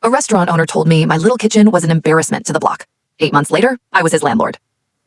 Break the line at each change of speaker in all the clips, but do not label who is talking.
A restaurant owner told me my little kitchen was an embarrassment to the block. 8 months later, I was his landlord.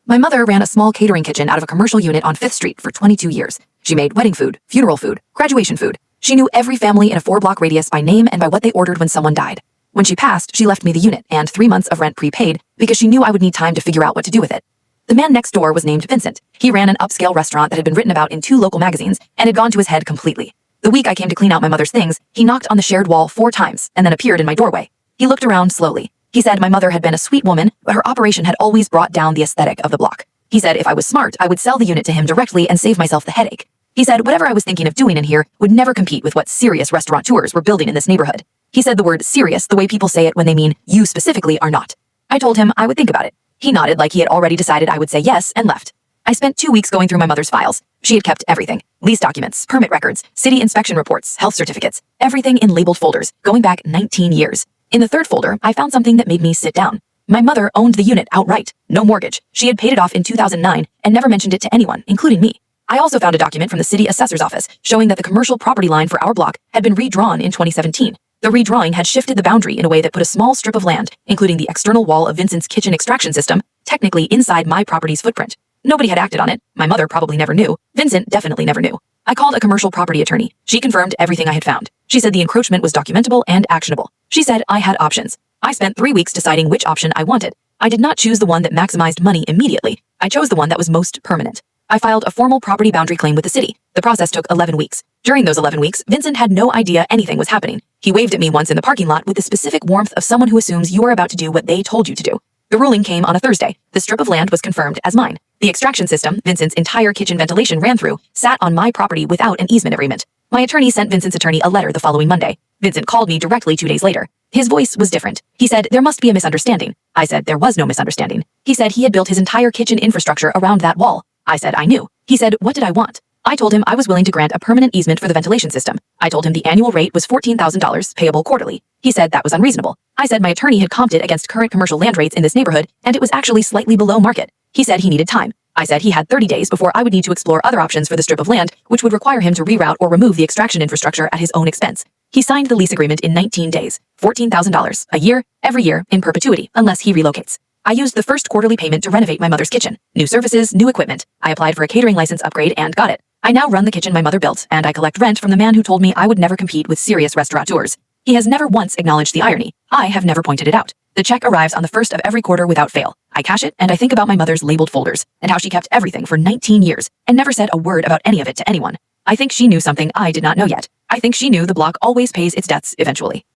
My mother ran a small catering kitchen out of a commercial unit on 5th Street for 22 years. She made wedding food, funeral food, graduation food. She knew every family in a 4-block radius by name and by what they ordered when someone died. When she passed, she left me the unit and 3 months of rent prepaid because she knew I would need time to figure out what to do with it. The man next door was named Vincent. He ran an upscale restaurant that had been written about in 2 local magazines and had gone to his head completely. The week I came to clean out my mother's things, he knocked on the shared wall 4 times and then appeared in my doorway. He looked around slowly. He said my mother had been a sweet woman, but her operation had always brought down the aesthetic of the block. He said if I was smart, I would sell the unit to him directly and save myself the headache. He said whatever I was thinking of doing in here would never compete with what serious restaurateurs were building in this neighborhood. He said the word serious the way people say it when they mean you specifically are not. I told him I would think about it. He nodded like he had already decided I would say yes and left. I spent 2 weeks going through my mother's files. She had kept everything. Lease documents, permit records, city inspection reports, health certificates, everything in labeled folders, going back 19 years. In the 3rd folder, I found something that made me sit down. My mother owned the unit outright, no mortgage. She had paid it off in 2009 and never mentioned it to anyone, including me. I also found a document from the city assessor's office showing that the commercial property line for our block had been redrawn in 2017. The redrawing had shifted the boundary in a way that put a small strip of land, including the external wall of Vincent's kitchen extraction system, technically inside my property's footprint. Nobody had acted on it. My mother probably never knew. Vincent definitely never knew. I called a commercial property attorney. She confirmed everything I had found. She said the encroachment was documentable and actionable. She said I had options. I spent 3 weeks deciding which option I wanted. I did not choose the one that maximized money immediately. I chose the one that was most permanent. I filed a formal property boundary claim with the city. The process took 11 weeks. During those 11 weeks, Vincent had no idea anything was happening. He waved at me once in the parking lot with the specific warmth of someone who assumes you are about to do what they told you to do. The ruling came on a Thursday. The strip of land was confirmed as mine. The extraction system Vincent's entire kitchen ventilation ran through sat on my property without an easement agreement. My attorney sent Vincent's attorney a letter the following Monday. Vincent called me directly 2 days later. His voice was different. He said, there must be a misunderstanding. I said, there was no misunderstanding. He said he had built his entire kitchen infrastructure around that wall. I said, I knew. He said, what did I want? I told him I was willing to grant a permanent easement for the ventilation system. I told him the annual rate was $14,000, payable quarterly. He said that was unreasonable. I said my attorney had comped it against current commercial land rates in this neighborhood, and it was actually slightly below market. He said he needed time. I said he had 30 days before I would need to explore other options for the strip of land, which would require him to reroute or remove the extraction infrastructure at his own expense. He signed the lease agreement in 19 days, $14,000 a year, every year, in perpetuity, unless he relocates. I used the first quarterly payment to renovate my mother's kitchen. New services, new equipment. I applied for a catering license upgrade and got it. I now run the kitchen my mother built, and I collect rent from the man who told me I would never compete with serious restaurateurs. He has never once acknowledged the irony. I have never pointed it out. The check arrives on the 1st of every quarter without fail. I cash it, and I think about my mother's labeled folders, and how she kept everything for 19 years, and never said a word about any of it to anyone. I think she knew something I did not know yet. I think she knew the block always pays its debts eventually.